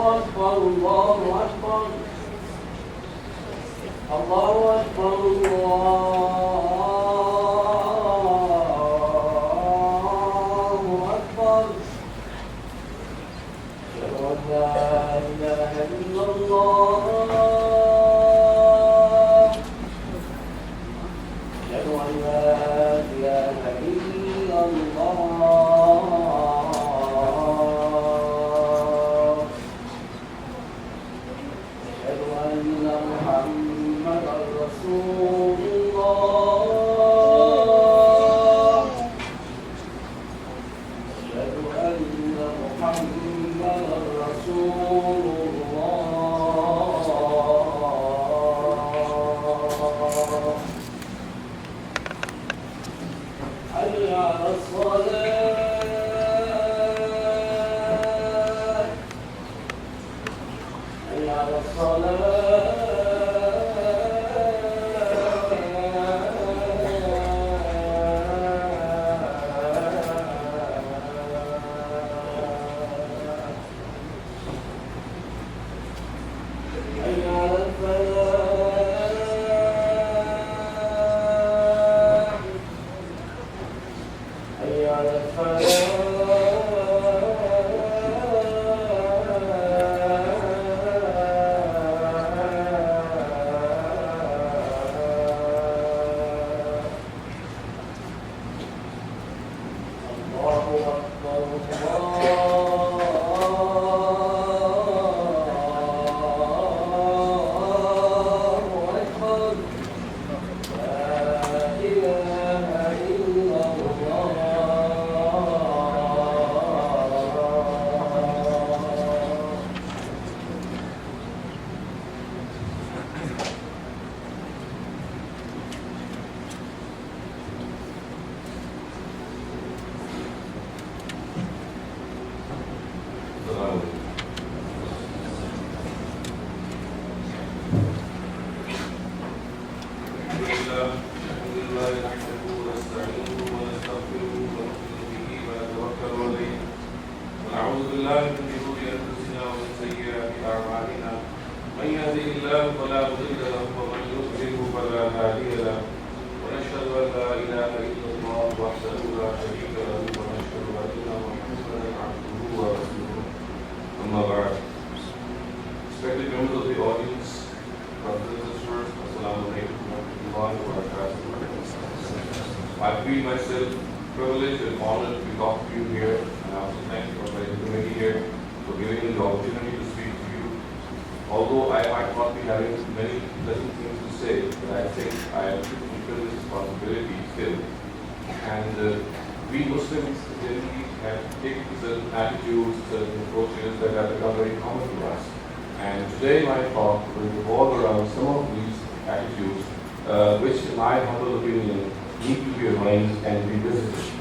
أكبر الله أكبر الله أكبر الله أكبر أشهد أن لا إله إلا الله أشهد أن لا إله إلا الله أشهد أن محمدا رسول الله أشهد أن محمدا رسول الله حي على الصلاة حي على I feel myself privileged and honored to be talking to you here, and I also thank you for the committee here for giving me the opportunity to speak to you. Although I might not be having many pleasant things to say, but I think I have to fulfill this responsibility still. And we Muslims generally have taken certain attitudes, certain approaches that have become very common to us. And today my talk will revolve around some of these attitudes, which in my humble opinion need to be revised and revisited.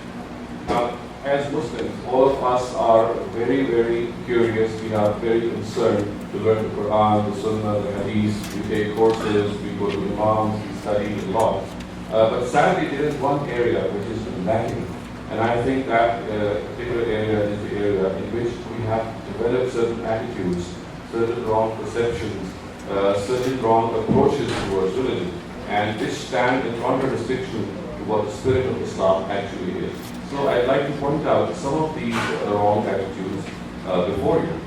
Now, as Muslims, all of us are very, very curious. We are very concerned to learn the Quran, the Sunnah, the Hadith. We take courses, we go to imams, we study a lot. But sadly, there is one area which is lacking. And I think that particular area is the area in which we have developed certain attitudes, certain wrong perceptions, certain wrong approaches towards religion, and which stand in contradistinction to what the spirit of Islam actually is. So I'd like to point out some of these wrong attitudes before you.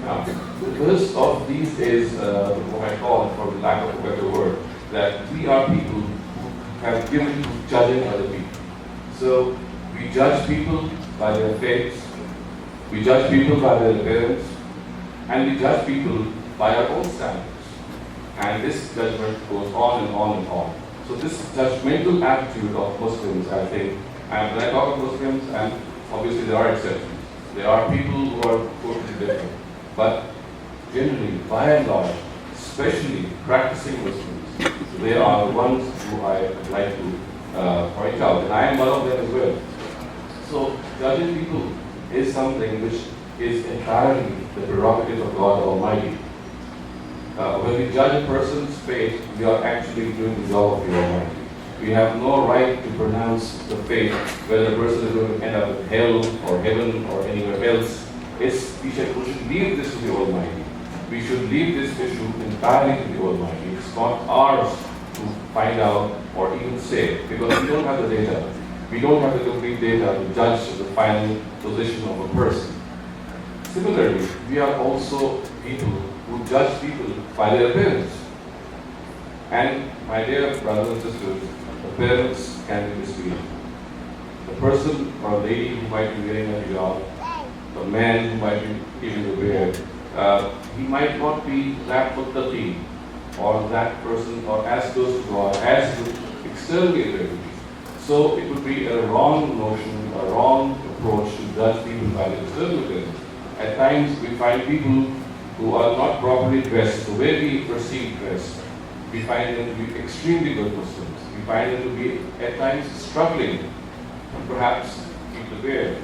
Now, the first of these is what I call, for lack of a better word, that we are people who have given to judging other people. So we judge people by their faiths, we judge people by their appearance, and we judge people by our own standards. And this judgment goes on and on and on. So this judgmental attitude of Muslims, I think, and when I talk of Muslims, and obviously there are exceptions, there are people who are totally different, but generally, by and large, especially practicing Muslims, they are the ones who I like to point out, and I am one of them as well. So judging people is something which is entirely the prerogative of God Almighty. When we judge a person's faith, we are actually doing the job of the Almighty. We have no right to pronounce the fate, whether a person is going to end up in hell or heaven or anywhere else. we should leave this to the Almighty. We should leave this issue entirely to the Almighty. It's not ours to find out or even say, because we don't have the data. We don't have the complete data to judge the final position of a person. Similarly, we are also people who judge people by their appearance. And my dear brothers and sisters, appearance can be misleading. The person or lady who might be wearing a hijab, the man who might be keeping a beard, he might not be that muttaqi or that person or as close to God as he externally appears to be. So it would be a wrong notion, a wrong approach to judge people by their external appearance. At times we find people who are not properly dressed, the way we perceive dress, we find them to be extremely good Muslims. We find them to be at times struggling to perhaps keep the beard,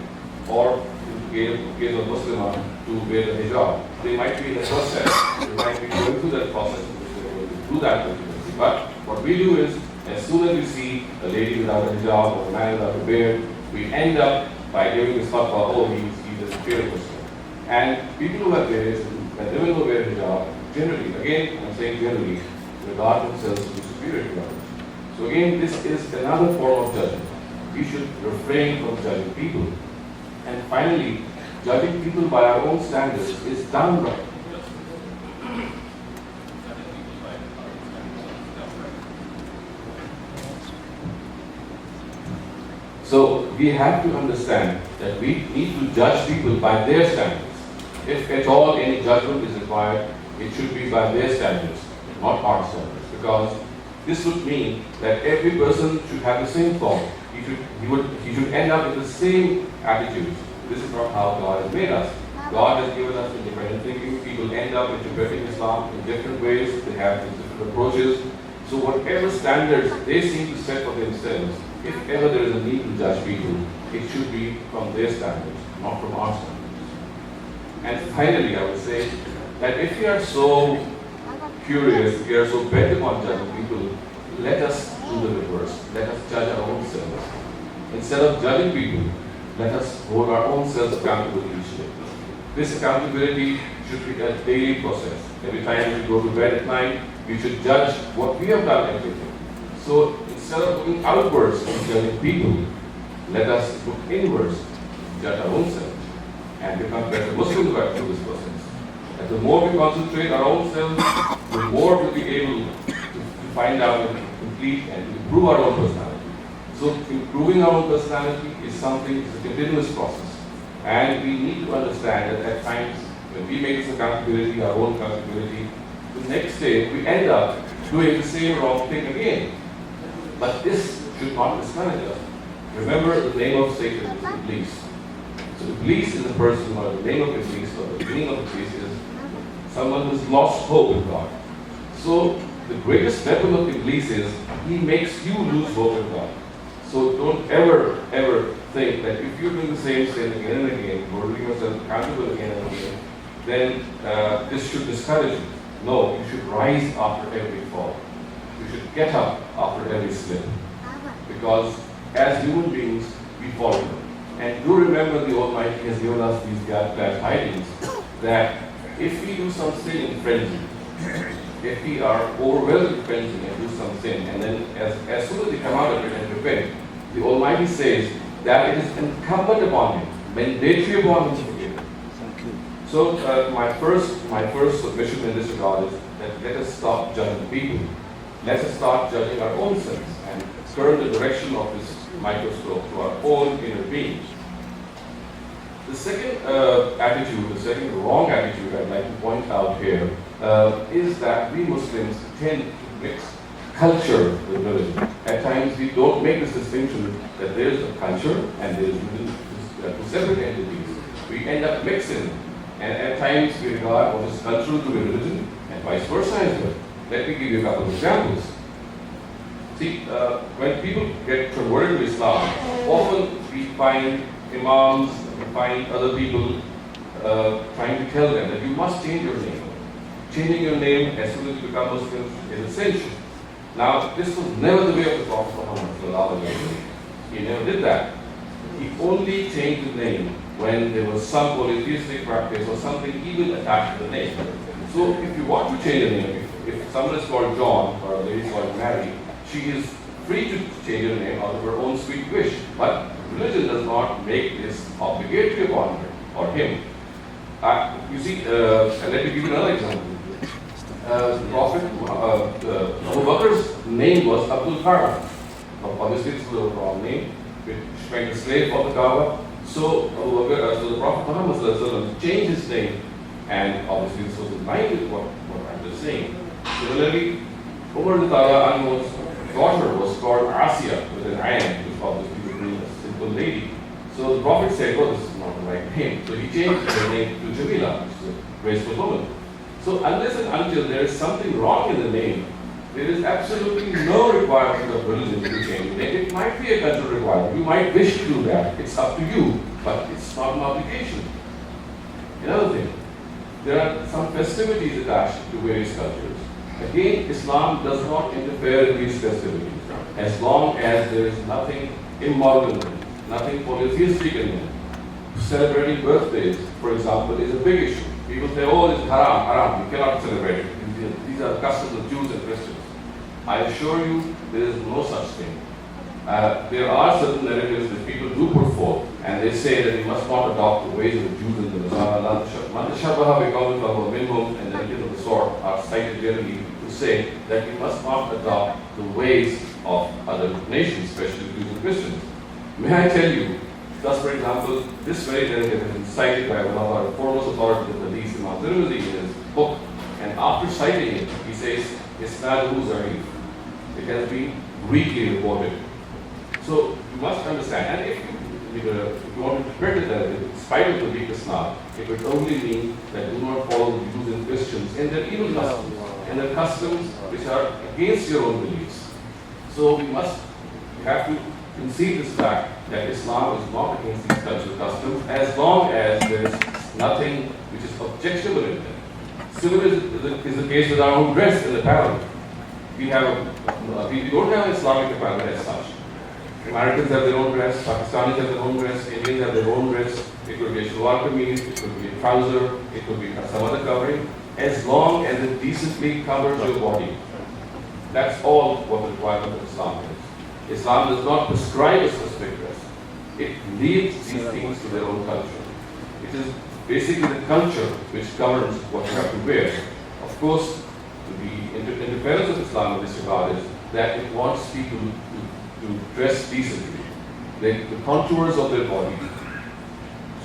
or in the case of Muslim to wear the hijab. They might be in the process, they might be going through that process in which they're going to do that ultimately. But what we do is, as soon as we see a lady without a hijab or a man without a beard, we end up by giving this fatwa, oh, he's a superior Muslim. And people who have beards, and women who wear hijab, generally, again, I'm saying generally, regard themselves to be superior to others. So again, this is another form of judgment. We should refrain from judging people. And finally, judging people by our own standards is done right. So we have to understand that we need to judge people by their standards. If at all any judgment is required, it should be by their standards, not our standards. Because this would mean that every person should have the same thought. He should end up with the same attitudes. This is not how God has made us. God has given us independent thinking. People end up interpreting Islam in different ways. They have different approaches. So whatever standards they seem to set for themselves, if ever there is a need to judge people, it should be from their standards, not from our standards. And finally, I would say that if we are so curious, if we are so bent upon judging people, let us do the reverse. Let us judge our own selves. Instead of judging people, let us hold our own selves accountable each day. This accountability should be a daily process. Every time we go to bed at night, we should judge what we have done everything. So instead of looking outwards and judging people, let us look inwards, judge our own selves, and become better Muslims through this process. And the more we concentrate our own selves, the more we'll be able to find out and complete and improve our own personality. So improving our own personality is something, it's a continuous process. And we need to understand that at times, when we make this accountability, our own accountability, the next day we end up doing the same wrong thing again. But this should not discourage us. Remember the name of Satan is Iblis. So Iblis is a person, or the name of Iblis, or the meaning of Iblis is someone who has lost hope in God. So the greatest weapon of Iblis is he makes you lose hope in God. So don't ever think that if you're doing the same sin again and again, holding yourself accountable again and again, then this should discourage you. No, you should rise after every fall. You should get up after every slip. Because as human beings, we fall. And do remember the Almighty has given us these glad tidings that if we do some sin in frenzy, if we are overwhelmed with frenzy and do some sin, and then as soon as we come out of it and repent, the Almighty says that it is incumbent upon Him, mandatory upon Him to forgive. So my first submission in this regard is that let us stop judging people. Let us start judging our own sins and turn the direction of this microscope to our own inner being. The second attitude, the second wrong attitude I'd like to point out here is that we Muslims tend to mix culture with religion. At times we don't make this distinction that there is a culture and there is religion, two separate entities. We end up mixing, and at times we regard what is cultural to be religion and vice versa as well. Let me give you a couple of examples. See, when people get converted to Islam, often we find imams, we find other people trying to tell them that you must change your name. Changing your name as soon as you become Muslim is essential. Now, this was never the way of the Prophet Muhammad. He never did that. He only changed his name when there was some polytheistic practice or something even attached to the name. So if you want to change a name, if someone is called John or a lady is called Mary, she is free to change her name out of her own sweet wish. But religion does not make this obligatory upon her or him. You see, let me give you another example. The Prophet, Abu Bakr's name was Abdul Kaaba. Obviously, it's the wrong name, which meant a slave of the Kaaba. So, so the Prophet Muhammad changed his name, and obviously this was in line with what I'm just saying. Similarly, Umar Anhu's daughter was called Asiya with an ayn, which obviously would mean a simple lady. So the Prophet said, oh, this is not the right name. So he changed her name to Jamila, which is a graceful woman. So unless and until there is something wrong in the name, there is absolutely no requirement of religion to change the name. It might be a cultural requirement. You might wish to do that. It's up to you, but it's not an obligation. Another thing, there are some festivities attached to various cultures. Again, Islam does not interfere in these festivities as long as there is nothing immoral in them, nothing polytheistic in them. Celebrating birthdays, for example, is a big issue. People say, oh, it's haram, you cannot celebrate it. These are customs of Jews and Christians. I assure you, there is no such thing. There are certain narratives that people do put forth, and they say that we must not adopt the ways of the Jews and the Nasara. And narratives of the sort are cited generally to say that we must not adopt the ways of other nations, especially Jews and Christians. May I tell you, thus, for example, this very narrative has been cited by one of our foremost authorities of the Hadith, Imam Tirmidhi, in his book, and after citing it, he says, Isnaduhu Zarif. It has been weakly reported. So you must understand, and if you want to interpret it that in spite of the weak Islam, it would only mean that do not follow the Jews and Christians in their evil customs, and their customs which are against your own beliefs. So you have to concede this fact that Islam is not against these cultural customs as long as there is nothing which is objectionable in them. Similar is the case with our own dress and apparel. We don't have Islamic apparel as such. Americans have their own dress, Pakistanis have their own dress, Indians have their own dress. It could be a shalwar kameez, it could be a trouser, it could be some other covering, as long as it decently covers your body. That's all what the requirement of Islam is. Islam does not prescribe a specific dress. It leaves these things to their own culture. It is basically the culture which governs what you have to wear. Of course, the interference of Islam in this regard is that it wants people to dress decently. The contours of their body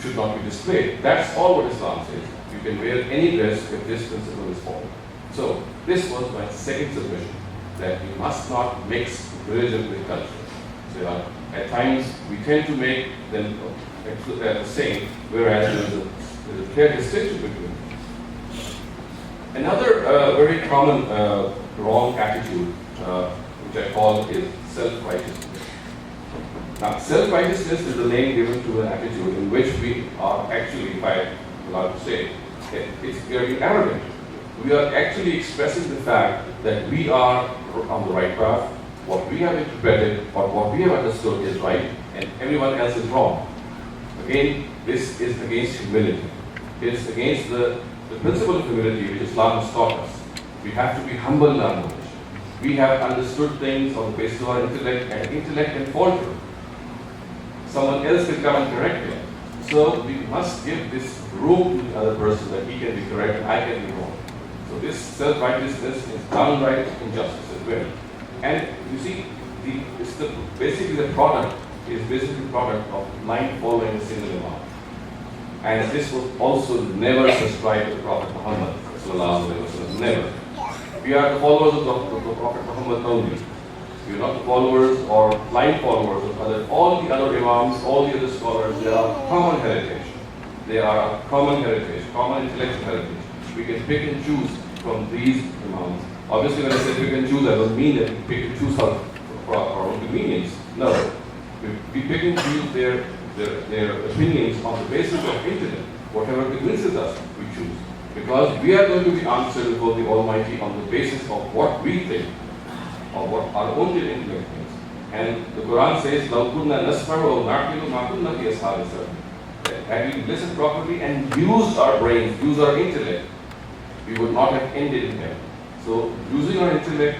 should not be displayed. That's all what Islam says. You can wear any dress if this principle is followed. So, this was my second submission, that we must not mix religion with culture. So, at times, we tend to make them the same, whereas there's a clear distinction between them. Another very common wrong attitude, which I call is self-righteousness. Now, self-righteousness is the name given to an attitude in which we are actually, if I'm allowed to say, we are being arrogant. We are actually expressing the fact that we are on the right path, what we have interpreted or what we have understood is right, and everyone else is wrong. Again, this is against humility. It's against the principle of humility which Islam has taught us. We have to be humble in our knowledge. We have understood things on the basis of our intellect, and intellect can falter. Someone else can come and correct it. So we must give this room to the other person that he can be correct and I can be wrong. So this self-righteousness is downright injustice as well. And you see, basically the product is basically the product of blind following a single imam. And this was also never prescribed to the Prophet Muhammad. Never. We are the followers of the Prophet Muhammad only. We are not the followers or blind followers of all the other imams, all the other scholars. They are common heritage. They are a common heritage, common intellectual heritage. We can pick and choose from these imams. Obviously, when I say pick and choose, I don't mean that we pick and choose for our own convenience. No. We pick and choose their opinions on the basis of intellect. Whatever convinces us, we choose. Because we are going to be answered before the Almighty on the basis of what we think, or what our own intellect thinks. And the Quran says, لَوْ كُنَّا نَسْمَعُ أَوْ نَعْقِلُ مَا كُنَّا فِي أَصْحَابِ السَّعِيرِ. had we listened properly and used our brains, used our intellect, we would not have ended in hell. So using our intellect,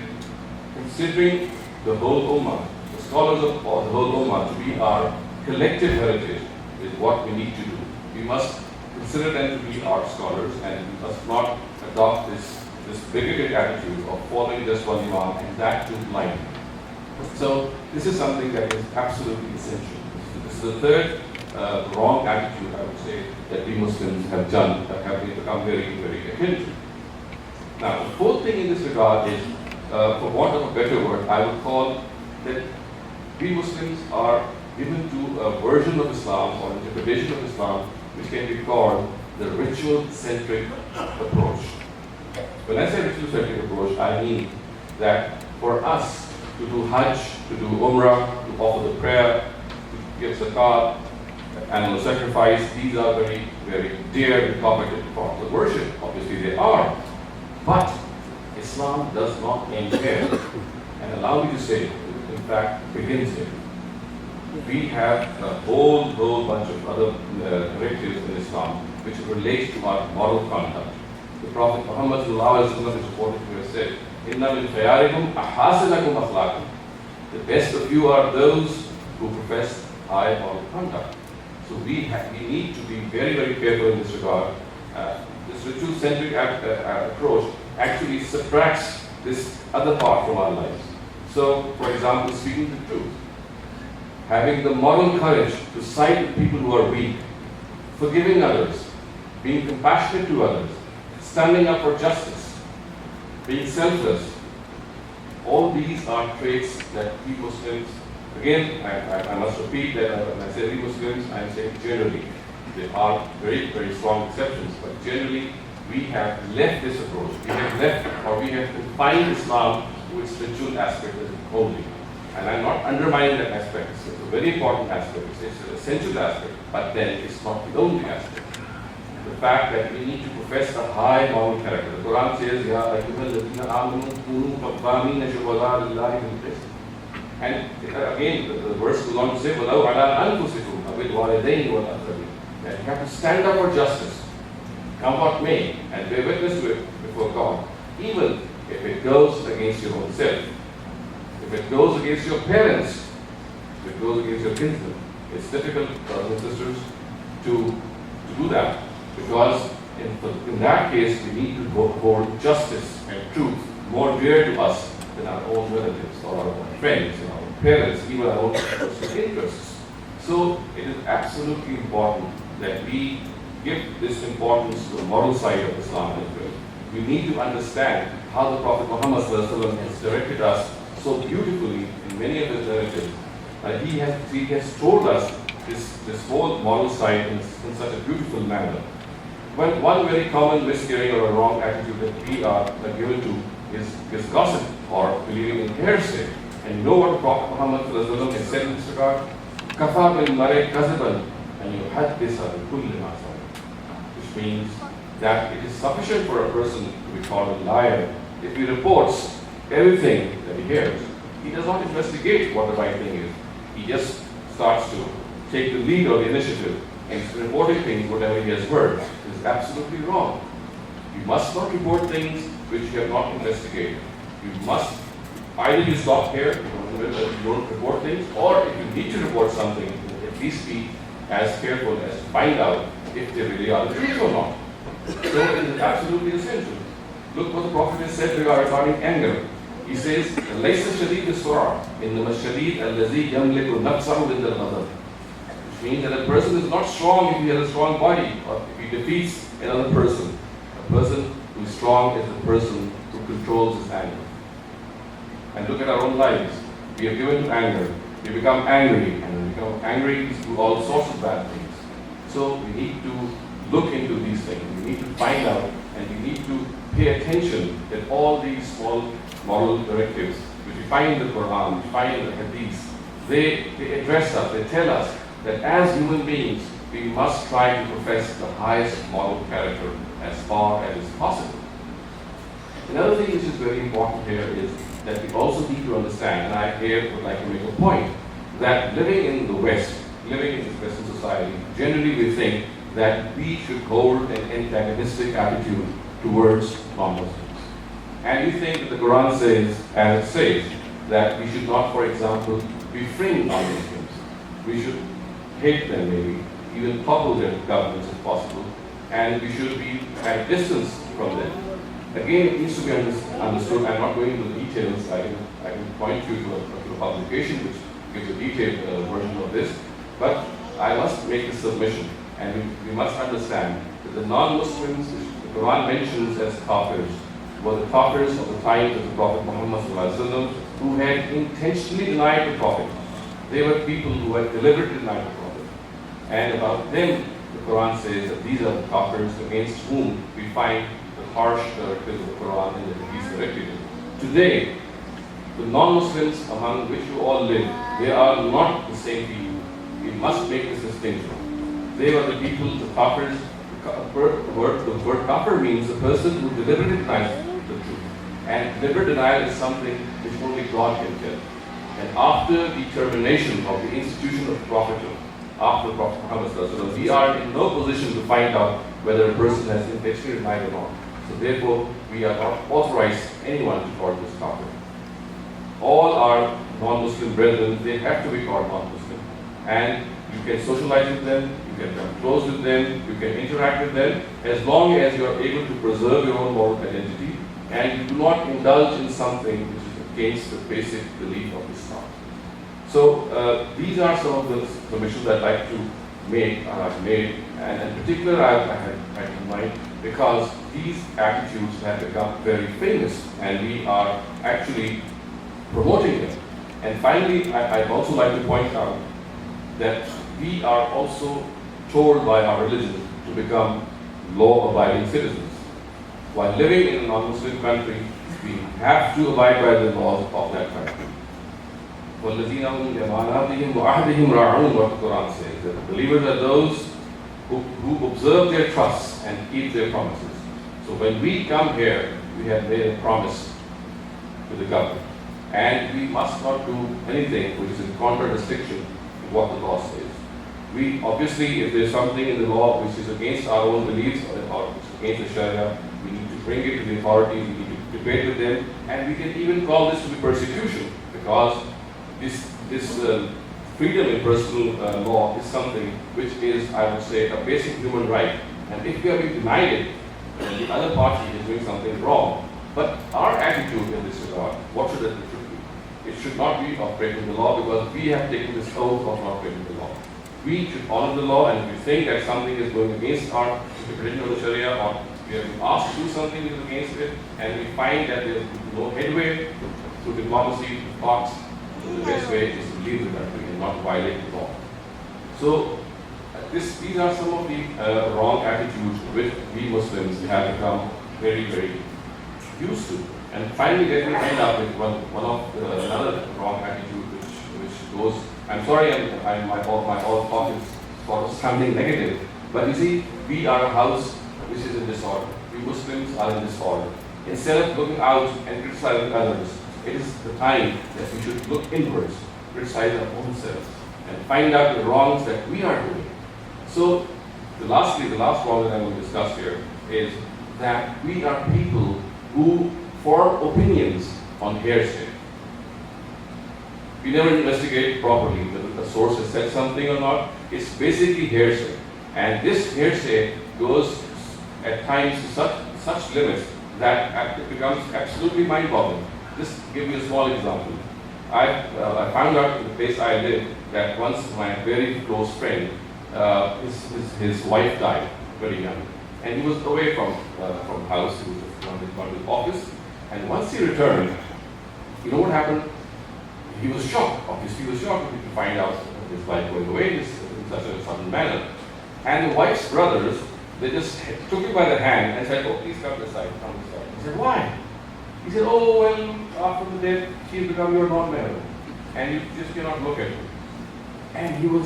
considering the whole Ummah, the scholars of the whole Ummah to be our collective heritage is what we need to do. We must consider them to be our scholars, and we must not adopt this bigoted attitude of following just one Imam and that too blindly. So this is something that is absolutely essential. This is the third wrong attitude, I would say, that we Muslims have done, that have become very, very akin to. Now, the fourth thing in this regard is, for want of a better word, I would call that we Muslims are given to a version of Islam or interpretation of Islam which can be called the ritual-centric approach. When I say ritual-centric approach, I mean that for us to do Hajj, to do Umrah, to offer the prayer, to give zakat, animal sacrifice, these are very, very dear and coveted forms of worship. Obviously they are. But Islam does not end here. And allow me to say, in fact, begins here. We have a whole bunch of other directives in Islam which relate to our moral conduct. The Prophet Muhammad is reported to have said, "Inna min khayarikum ahasinakum akhlaqan." The best of you are those who profess high moral conduct. So we need to be very, very careful in this regard. This ritual-centric approach actually subtracts this other part from our lives. So, for example, speaking the truth, having the moral courage to side with people who are weak, forgiving others, being compassionate to others, standing up for justice, being selfless. All these are traits that we Muslims, again, I must repeat that when I say we Muslims, I am saying generally. There are very, very strong exceptions, but generally we have left this approach. We have left, or we have confined Islam to its ritual aspect only. And I'm not undermining that aspect. It's a very important aspect. It's an essential aspect, but then it's not the only aspect. The fact that we need to profess a high moral character. The Quran says, "Ya ayyuhalladhina amanu kunu qawwamina shuhada'a lillahi bil qist." And again, the verse goes on to say, "Walau ala anfusikum aw bil walidayni wal aqrabin." That you have to stand up for justice, come what may, and bear witness to it before God, even if it goes against your own self. If it goes against your parents, if it goes against your kinsmen, it's difficult, brothers and sisters, to do that, because in that case we need to hold justice and truth more dear to us than our own relatives or our own friends and our own parents, even our own personal interests. So it is absolutely important that we give this importance to the moral side of Islam as well. We need to understand how the Prophet Muhammad has directed us so beautifully in many of his narratives. He has told us this whole moral side in such a beautiful manner. One very common miscarrying or a wrong attitude that we are given to is gossip or believing in hearsay. And you know what the Prophet Muhammad has said in this regard? "Kafa bil mar'i kaziban and yuhaddisa bi kulli ma sami'a," which means that it is sufficient for a person to be called a liar if he reports everything that he hears. He does not investigate what the right thing is. He just starts to take the lead or the initiative and reporting things, whatever he has heard. This is absolutely wrong. You must not report things which you have not investigated. You must, either you stop here, you don't report things, or if you need to report something, at least be as careful as to find out if they really are the truth or not. So it is absolutely essential. Look what the Prophet has said regarding anger. He says, "Laysa shadid as-sur'a, innama shadid allazi yamliku nafsahu bil ghadab." Which means that a person is not strong if he has a strong body or if he defeats another person. A person who is strong is the person who controls his anger. And look at our own lives. We are given to anger. We become angry, and we become angry to all sorts of bad things. So we need to look into these things. We need to find out, and we need to pay attention that all these small moral directives, which we find in the Quran, we find in the Hadith, they address us, they tell us that as human beings, we must try to profess the highest moral character as far as is possible. Another thing which is very important here is that we also need to understand, and I here would like to make a point, that living in the West, living in this Western society, generally we think that we should hold an antagonistic attitude towards non-Muslims. And we think that the Quran says, as it says, that we should not, for example, befriend non-Muslims. We should hate them maybe, even topple their governments if possible, and we should be at a distance from them. Again, it needs to be understood. I'm not going into the details. I can point you to a publication which gives a detailed version of this. But I must make a submission, and we must understand that the non-Muslims, which the Quran mentions as kafirs, were the kafirs of the time of the Prophet Muhammad ﷺ, who had intentionally denied the Prophet. They were people who had deliberately denied the Prophet. And about them, the Quran says that these are the kafirs against whom we find the harsh directives of the Quran and the Hadith directed. Today, the non-Muslims among which you all live, they are not the same people. We must make this distinction. They were the people, the kafirs. The word kafir means a person who deliberately denies the truth. And deliberate denial is something which only God can tell. And after the termination of the institution of prophethood, after Prophet Muhammad ﷺ, we are in no position to find out whether a person has intentionally denied or not. So therefore, we are not authorized anyone to call this kafir. All our non-Muslim brethren, they have to be called non-Muslim. And you can socialize with them, you can come close with them, you can interact with them, as long as you are able to preserve your own moral identity and you do not indulge in something which is against the basic belief of Islam. So these are some of the submissions I'd like to make, I've made, and in particular I had in mind because these attitudes have become very famous and we are actually promoting them. And finally, I'd also like to point out that we are also told by our religion to become law-abiding citizens. While living in a non-Muslim country, we have to abide by the laws of that country. وَالَّذِينَ هُمْ لِأَمَانَاتِهِمْ وَعَهْدِهِمْ رَاعُونَ, what the Quran says, that the believers are those who observe their trusts and keep their promises. So when we come here, we have made a promise to the government. And we must not do anything which is in contradistinction to what the law says. We obviously, if there's something in the law which is against our own beliefs or which is against the Sharia, we need to bring it to the authorities, we need to debate with them, and we can even call this to be persecution because this freedom in personal law is something which is, I would say, a basic human right. And if we are being denied it, then the other party is doing something wrong. But our attitude in this regard, what should it be? It should not be of breaking the law because we have taken this oath of not breaking the law. We should honor the law, and if we think that something is going against our interpretation of the Sharia or we have been asked to do something which is against it, and we find that there is no headway through diplomacy, talks, the best way is to leave the country and not violate the law. So these are some of the wrong attitudes which we Muslims have become very, very used to. And finally, let me end up with another wrong attitude which goes. I'm sorry, my whole talk is sort of sounding negative, but you see, we are a house which is in disorder. We Muslims are in disorder. Instead of looking out and criticizing others, it is the time that we should look inwards, criticize our own selves, and find out the wrongs that we are doing. So, the last wrong that I will discuss here is that we are people who form opinions on hearsay. We never investigate properly whether the source has said something or not. It's basically hearsay. And this hearsay goes at times to such limits that it becomes absolutely mind-boggling. Just give you a small example. I found out in the place I live that once my very close friend, his wife died very young. And he was away from house, he was from the office. And once he returned, you know what happened? He was shocked. Obviously, he was shocked to find out his wife going away in such a sudden manner. And the wife's brothers, they just took him by the hand and said, "Oh, please come this side, come this side." He said, "Why?" He said, "Oh, well, after the death, she has become your non-married, and you just cannot look at her." And you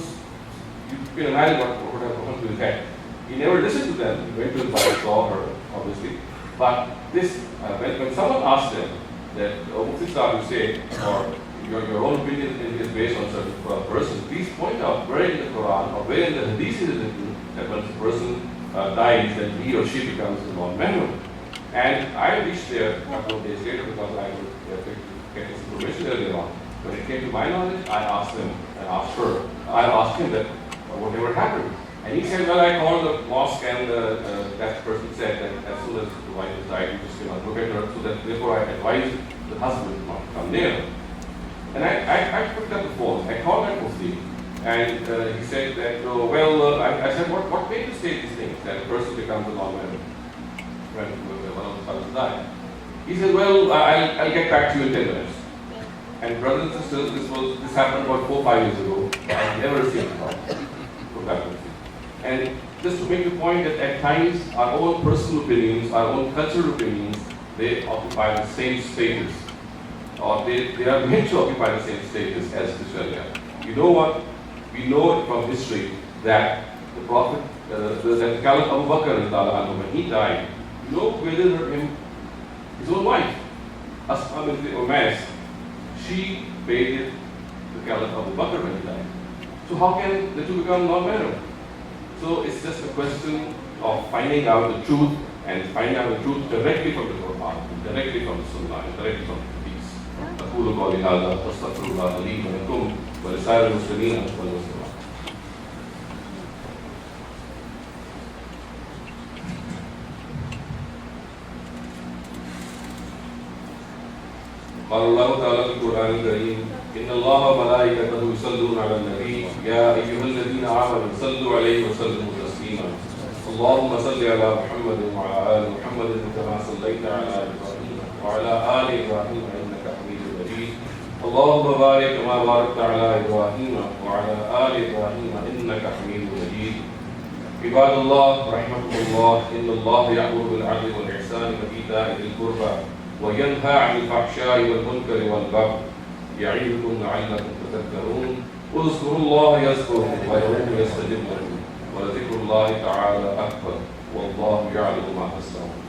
can imagine what happened to his head. He never listened to them. He went to his wife, saw her, obviously. But this, when someone asked them that, "Oh, what's Islam you say?" or your own opinion is based on certain person, please point out where in the Quran or where in the Hadith is written that when a person dies, then he or she becomes a non-member. And I reached there a couple of days later because I was getting this information earlier on. When it came to my knowledge, I asked him, I asked him that whatever happened. And he said, well, I called the mosque and that person said that as soon as the wife has died, you just cannot look at her. So that therefore I advised the husband not to come near. And I picked up the phone. I called that Mufti. And he said that, I said, what made you say these things, that a person becomes a non-member when one of the fathers died? He said, well, I'll get back to you in 10 minutes. And brothers and sisters, this happened about 4 or 5 years ago. I've never seen it from that Mufti. And just to make the point that at times our own personal opinions, our own cultural opinions, they occupy the same status, or they are meant to occupy the same status as the Sharia. You know what? We know from history that the Prophet, that Caliph Abu Bakr, when he died, you know whether his own wife, Asma bint Umays, she bathed the Caliph Abu Bakr when he died. So how can the two become non-married? So it's just a question of finding out the truth and finding out the truth directly from the Quran, directly from the Sunnah, and directly from the Hadith. أقول قولي هذا وأستغفر الله لي ولكم ولسائر المسلمين والمسلمات. قال الله تعالى في القرآن الكريم إن الله وملائكته يصلون على النبي يا أيها الذين آمنوا صلوا عليه وسلموا تسليما اللهم صل على محمد وعلى آل محمد كما صليت على إبراهيم وعلى آل إبراهيم إنك حميد مجيد اللهم بارك كما باركت على إبراهيم وعلى آل إبراهيم إنك حميد مجيد عباد الله رحمكم الله إن الله يأمر بالعدل والإحسان وإيتاء ذي القربى وينهى عن الفحشاء والمنكر والبغي يعظكم لعلكم تذكرون اذكروا الله يذكركم وادعوه يستجب لكم ولذكر الله تعالى أكبر والله يعلم ما تصنعون.